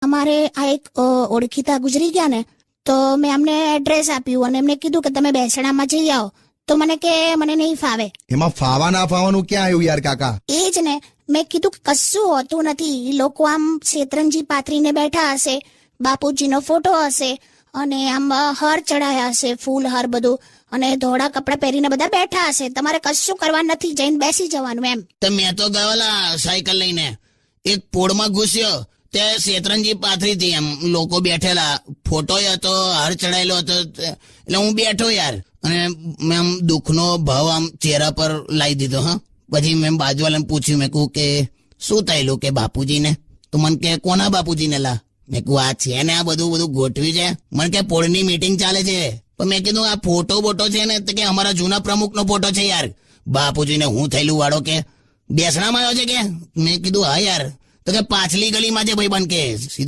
અમારે આ એક ઓળખીતા ગુજરી ગયા ને, તો મેં અમને એડ્રેસ આપ્યું અને એમને કીધું કે તમે બેસણામાં જઈ આવો, તો મને કે મને નહીં ફાવે. એમાં ફાવા ના ફાવાનું ક્યાં આવ્યું યાર કાકા? એ જ ને, મેં કીધું કે કશું હોતું નથી. લોકો આમ શેતરંજી પાથરીને બેઠા હશે, બાપુજીનો ફોટો હશે અને આમ હાર ચડાયા હશે, ફૂલ હાર બધું, અને ધોળા કપડાં પહેરીને બધા બેઠા હશે. તમારે કશું કરવા નથી, જઈને બેસી જવાનું એમ. તો મેં તો ગયેલા સાયકલ લઈને એક પોળમાં ઘૂસ્યો, તે શેતરંજી પાથરી હતી, એમ લોકો બેઠેલા, ફોટો હતો, હાર ચડાયેલો હતો, એટલે હું બેઠો યાર. અને મેં આમ દુઃખનો ભાવ આમ ચહેરા પર લાવી દીધો. હા, પછી મેં બાજુવાળાને પૂછ્યું, મેં કહું કે શું થયેલું કે બાપુજીને? તો મને કે કોના બાપુજીને લા? મેં કહું આ છે ને, આ બધું ગોઠવી છે. મને કે પોળની મીટિંગ ચાલે છે. પણ મેં કીધું આ ફોટો બોટો છે ને, તો કે અમારા જૂના પ્રમુખનો ફોટો છે યાર. બાપુજીને હું થયેલું વાળો કે બેસણામાં આવ્યો છે કે? મેં કીધું હા યાર. તો કે પાછલી ગલીમાં છે ભાઈ બન, કે સીધો